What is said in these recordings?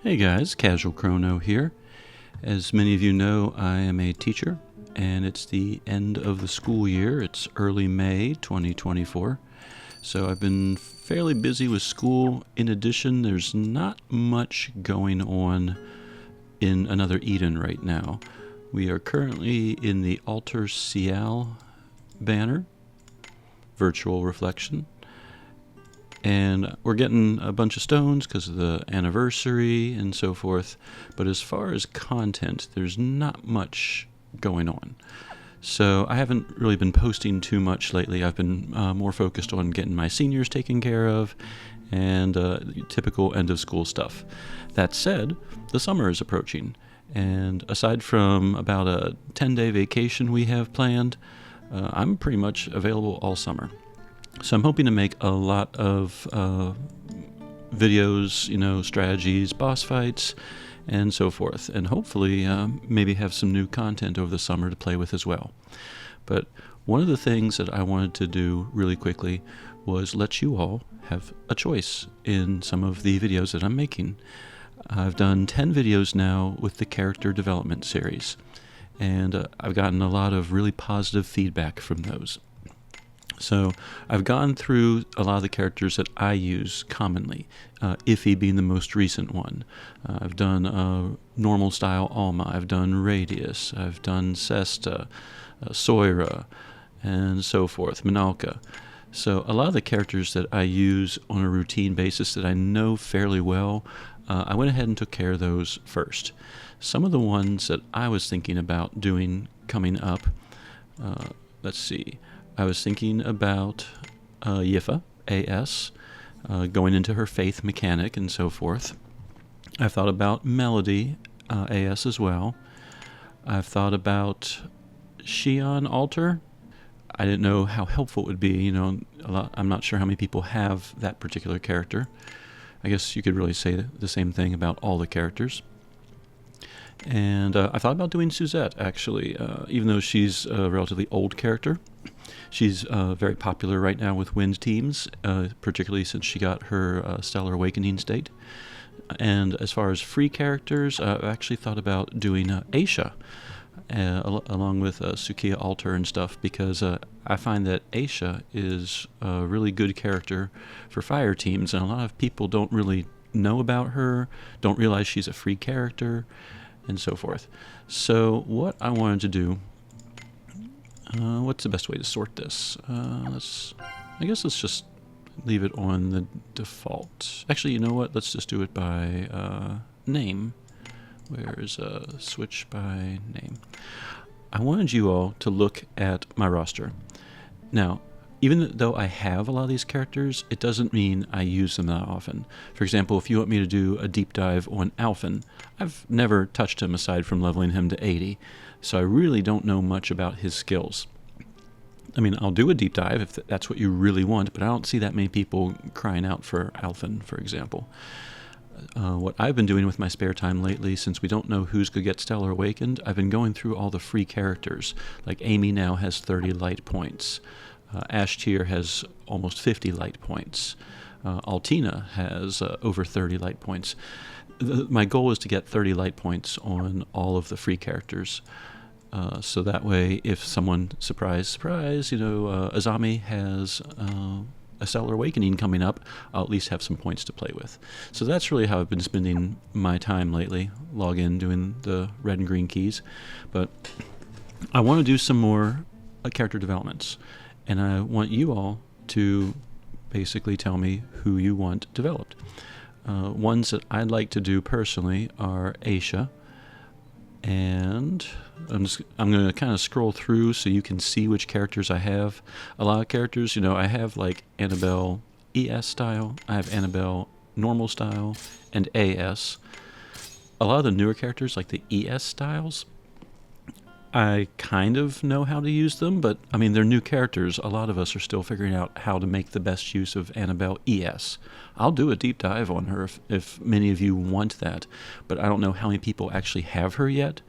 Hey guys, Casual Crono here. As many of you know, I am a teacher, and it's the end of the school year. It's early May 2024, so I've been fairly busy with school. In addition, there's not much going on in Another Eden right now. We are currently in the Alter Ciel banner, virtual reflection. And we're getting a bunch of stones because of the anniversary and so forth. But as far as content, there's not much going on. So I haven't really been posting too much lately. I've been more focused on getting my seniors taken care of and typical end of school stuff. That said, the summer is approaching. And aside from about a 10-day vacation we have planned, I'm pretty much available all summer. So I'm hoping to make a lot of videos, strategies, boss fights, and so forth. And hopefully maybe have some new content over the summer to play with as well. But one of the things that I wanted to do really quickly was let you all have a choice in some of the videos that I'm making. I've done 10 videos now with the character development series. And I've gotten a lot of really positive feedback from those. So I've gone through a lot of the characters that I use commonly, Yipha being the most recent one. I've done normal style Alma, I've done Radius, I've done Sesta, Soira, and so forth, Minalka. So a lot of the characters that I use on a routine basis that I know fairly well, I went ahead and took care of those first. Some of the ones that I was thinking about doing coming up, let's see. I was thinking about Yipha AS, going into her faith mechanic and so forth. I've thought about Melody AS as well. I've thought about Tsukiha Alter. I didn't know how helpful it would be. I'm not sure how many people have that particular character. I guess you could really say the same thing about all the characters. And I thought about doing Suzette, actually, even though she's a relatively old character. She's very popular right now with wind teams, particularly since she got her Stellar Awakening state. And as far as free characters, I've actually thought about doing Aisha, along with Tsukiha Alter and stuff, because I find that Aisha is a really good character for fire teams, and a lot of people don't really know about her, don't realize she's a free character, and so forth. So what I wanted to do, what's the best way to sort this? I guess let's just leave it on the default. Actually, you know what? Let's just do it by name. Where is switch by name? I wanted you all to look at my roster. Now, even though I have a lot of these characters, it doesn't mean I use them that often. For example, if you want me to do a deep dive on Alphen, I've never touched him aside from leveling him to 80, so I really don't know much about his skills. I mean, I'll do a deep dive if that's what you really want, but I don't see that many people crying out for Alphen, for example. What I've been doing with my spare time lately, since we don't know who's going to get Stellar Awakened, I've been going through all the free characters. Like Amy now has 30 light points. Ashtier has almost 50 light points. Altina has over 30 light points. My goal is to get 30 light points on all of the free characters. So that way, if someone, surprise, Azami has a Stellar Awakening coming up, I'll at least have some points to play with. So that's really how I've been spending my time lately. Log in, doing the red and green keys. But I want to do some more character developments. And I want you all to basically tell me who you want developed. Ones that I'd like to do personally are Aisha, and I'm going to kind of scroll through so you can see which characters I have. A lot of characters, I have like Annabelle ES style, I have Annabelle normal style, and AS. A lot of the newer characters, like the ES styles, I kind of know how to use them, but I mean, they're new characters. A lot of us are still figuring out how to make the best use of Annabelle ES. I'll do a deep dive on her if many of you want that, but I don't know how many people actually have her yet.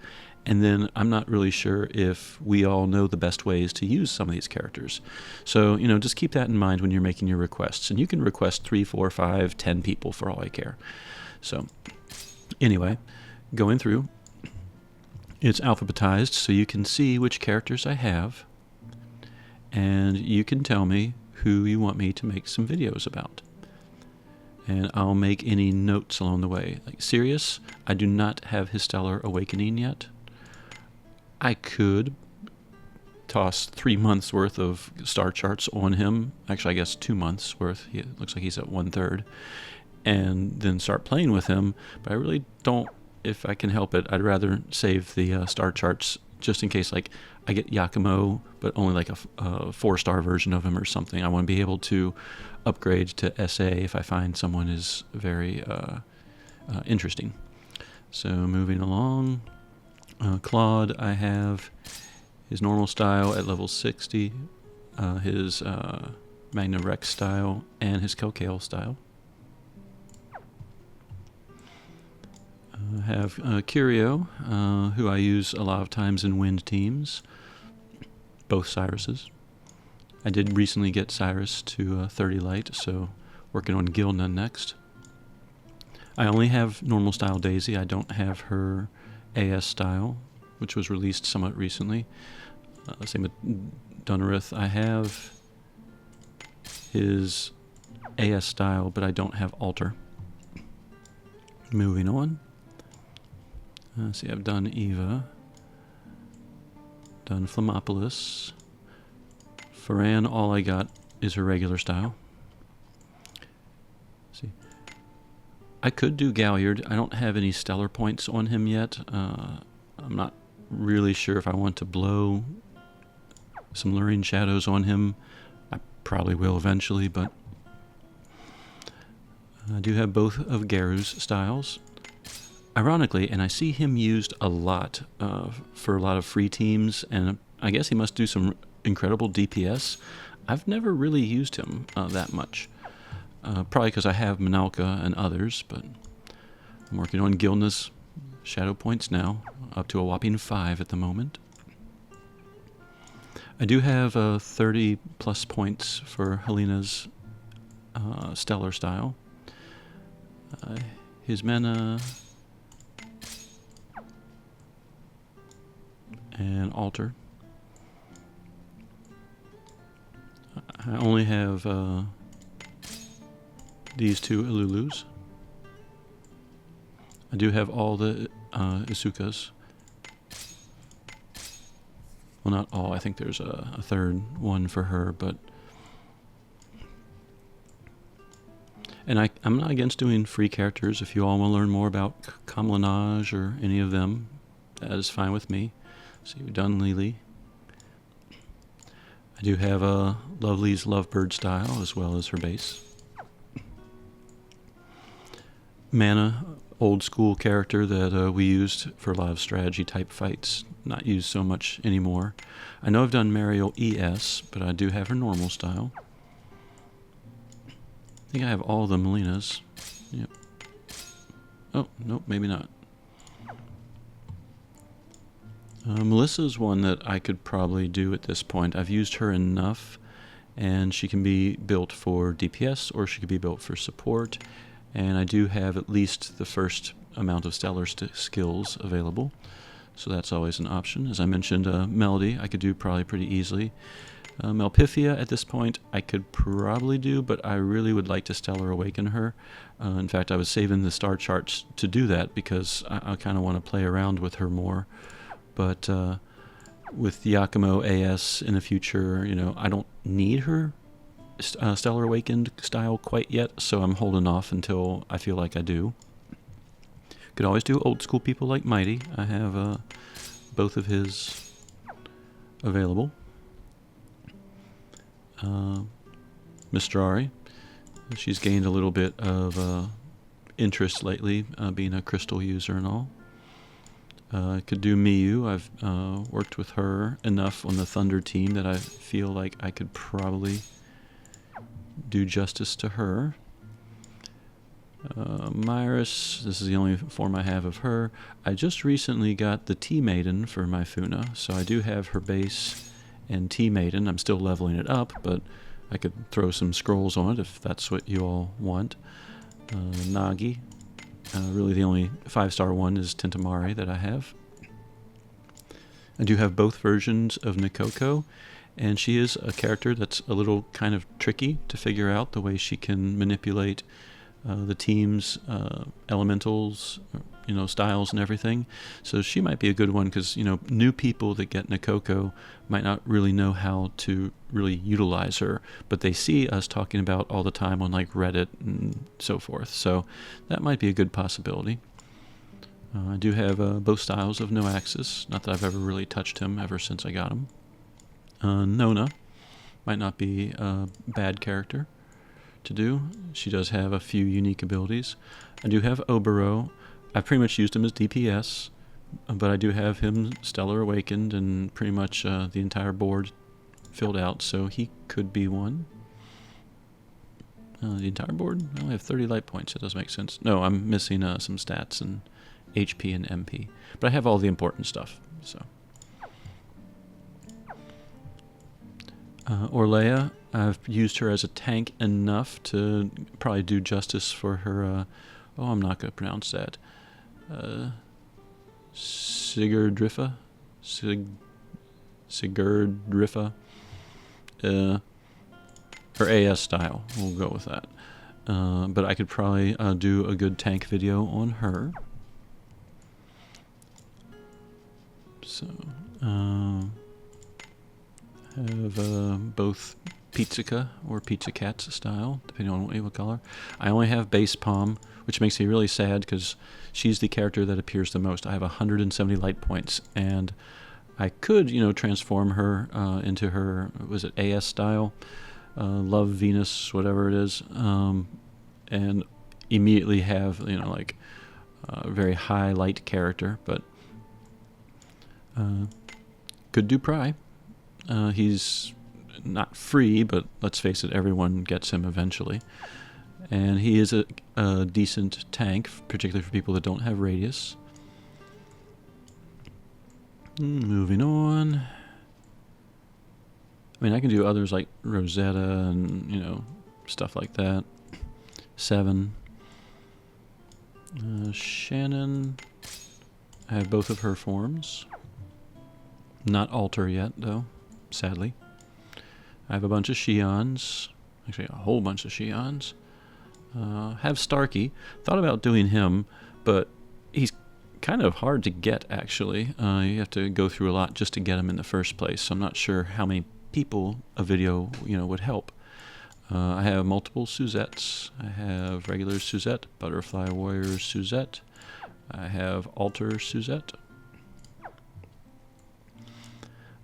And then I'm not really sure if we all know the best ways to use some of these characters. So, just keep that in mind when you're making your requests. And you can request 3, 4, 5, 10 people for all I care. So Anyway, going through, it's alphabetized so you can see which characters I have, and you can tell me who you want me to make some videos about. And I'll make any notes along the way. Like Sirius, I do not have his Stellar Awakening yet. I could toss 3 months worth of star charts on him. Actually, I guess 2 months worth. It looks like he's at 1/3. And then start playing with him. But I really don't, if I can help it, I'd rather save the star charts just in case, like, I get Yakumo, but only like a 4-star version of him or something. I want to be able to upgrade to SA if I find someone is very interesting. So moving along, Claude, I have his normal style at level 60, his Magna Rex style, and his Cocktail style. I have Curio, who I use a lot of times in wind teams, both Cyruses. I did recently get Cyrus to 30 light, so working on Gilna next. I only have normal style Daisy. I don't have her AS style, which was released somewhat recently. Same with Dunarith. I have his AS style, but I don't have Alter. Moving on. See, I've done Eva, done Flamopolis. Ferran, all I got is her regular style. See, I could do Galliard. I don't have any stellar points on him yet. I'm not really sure if I want to blow some Luring Shadows on him. I probably will eventually, but I do have both of Garu's styles. Ironically, and I see him used a lot for a lot of free teams, and I guess he must do some incredible DPS. I've never really used him that much. Probably because I have Minalka and others, but I'm working on Gilna's shadow points now, up to a whopping 5 at the moment. I do have 30 plus points for Helena's stellar style. His mana and Alter. I only have these 2 Ilulus. I do have all the Isukas. Well, not all. I think there's a third one for her, but... And I'm not against doing free characters. If you all want to learn more about Kamlanage or any of them, that is fine with me. So we've done Lily. I do have Lovely's Lovebird style as well as her base. Mana, old school character that we used for a lot of strategy type fights. Not used so much anymore. I know I've done Mariel ES, but I do have her normal style. I think I have all the Melinas. Yep. Oh, nope, maybe not. Melissa's one that I could probably do at this point. I've used her enough, and she can be built for DPS, or she could be built for support. And I do have at least the first amount of stellar skills available, so that's always an option. As I mentioned, Melody I could do probably pretty easily. Melpifia at this point I could probably do, but I really would like to Stellar Awaken her. In fact, I was saving the star charts to do that because I kind of want to play around with her more. But with Yakumo AS in the future, you know, I don't need her Stellar Awakened style quite yet, so I'm holding off until I feel like I do. Could always do old school people like Mighty. I have both of his available. Mistrari, she's gained a little bit of interest lately, being a crystal user and all. Could do Miyu. I've worked with her enough on the Thunder team that I feel like I could probably do justice to her. Myris, this is the only form I have of her. I just recently got the T-Maiden for my Funa, so I do have her base and T-Maiden. I'm still leveling it up, but I could throw some scrolls on it if that's what you all want. Nagi. Really the only 5-star one is Tentamari that I have. I do have both versions of Necoco, and she is a character that's a little kind of tricky to figure out the way she can manipulate the team's elementals, styles and everything. So she might be a good one because, new people that get Necoco might not really know how to really utilize her, but they see us talking about all the time on like Reddit and so forth. So that might be a good possibility. I do have both styles of No Axis. Not that I've ever really touched him ever since I got him. Nona might not be a bad character to do. She does have a few unique abilities. I do have Obero. I've pretty much used him as DPS, but I do have him Stellar Awakened and pretty much the entire board filled out, so he could be one. The entire board? I only have 30 light points. That doesn't make sense. No, I'm missing some stats and HP and MP, but I have all the important stuff. So Orlea, I've used her as a tank enough to probably do justice for her. I'm not going to pronounce that. Sigurdrifa, her AS style. We'll go with that. But I could probably do a good tank video on her. So, have both Pizzica or Pizza Cats style, depending on what you would call her. I only have Base Palm, which makes me really sad because she's the character that appears the most. I have 170 light points, and I could, transform her into her, was it AS style? Love Venus, whatever it is, and immediately have, a very high light character, but could do Pry. He's not free, but let's face it, everyone gets him eventually. And he is a decent tank, particularly for people that don't have radius. Moving on. I mean, I can do others like Rosetta and, stuff like that. 7. Shannon. I have both of her forms. Not Alter yet, though, sadly. I have a bunch of Shions. Actually, a whole bunch of Shions. Have Starkey. Thought about doing him, but he's kind of hard to get, actually. You have to go through a lot just to get him in the first place, so I'm not sure how many people a video, would help. I have multiple Suzettes. I have regular Suzette, Butterfly Warrior Suzette. I have Alter Suzette.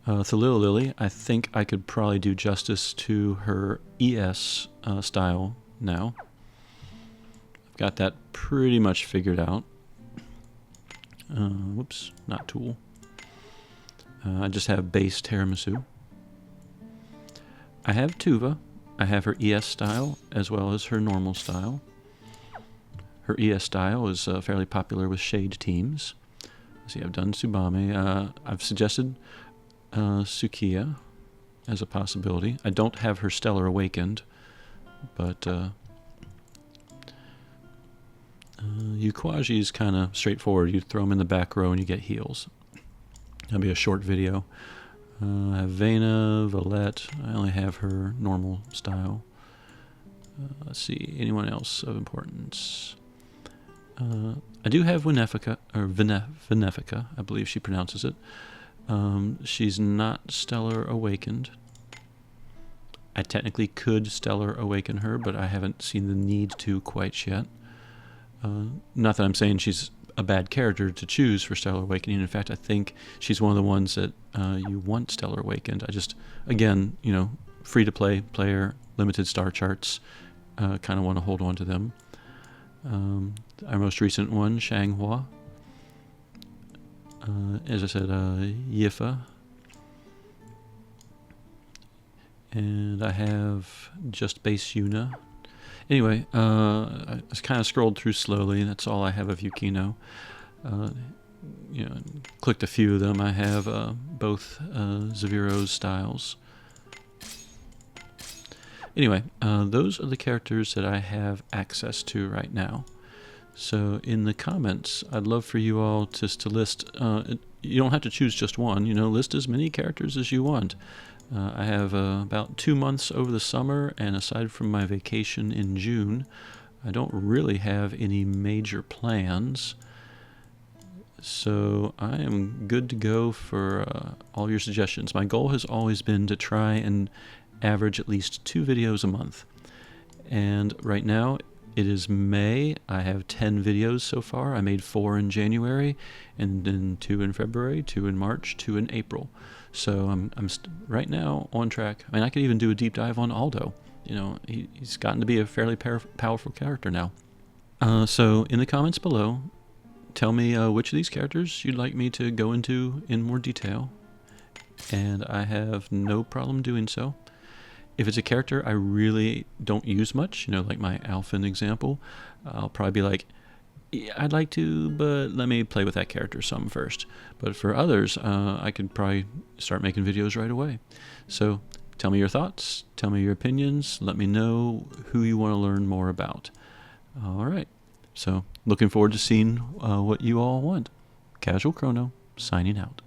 Thalil Lily, I think I could probably do justice to her ES style now. I've got that pretty much figured out. Whoops, not tool. I just have base Tiramisu. I have Tuva. I have her ES style as well as her normal style. Her ES style is fairly popular with Shade teams. Let's see, I've done Tsubame. I've suggested Tsukiha as a possibility. I don't have her Stellar Awakened, but Ukwaji is kind of straightforward. You throw them in the back row and you get heals. That'll be a short video. I have Vena, Valette. I only have her normal style. Let's see, anyone else of importance? I do have Venefica, or Venefica, I believe she pronounces it. She's not Stellar Awakened. I technically could Stellar Awaken her, but I haven't seen the need to quite yet. Not that I'm saying she's a bad character to choose for Stellar Awakening. In fact, I think she's one of the ones that you want Stellar Awakened. I just, again, free-to-play player, limited star charts, kind of want to hold on to them. Our most recent one, Shanghua. As I said, Yipha. And I have just base Yuna. Anyway, I kind of scrolled through slowly, and that's all I have of Yukino. Clicked a few of them. I have both Zeviro's styles. Anyway, those are the characters that I have access to right now. So in the comments, I'd love for you all just to list, you don't have to choose just one, list as many characters as you want. I have about 2 months over the summer, and aside from my vacation in June, I don't really have any major plans. So I am good to go for all your suggestions. My goal has always been to try and average at least 2 videos a month. And right now, it is May. I have 10 videos so far. I made 4 in January, and then 2 in February, 2 in March, 2 in April. So I'm right now on track. I mean, I could even do a deep dive on Aldo. He's gotten to be a fairly powerful character now. So in the comments below, tell me which of these characters you'd like me to go into in more detail, and I have no problem doing so. If it's a character I really don't use much, like my Alphen example, I'll probably be like, yeah, I'd like to, but let me play with that character some first. But for others, I could probably start making videos right away. So tell me your thoughts, tell me your opinions, let me know who you want to learn more about. All right, so looking forward to seeing what you all want. Casual Crono, signing out.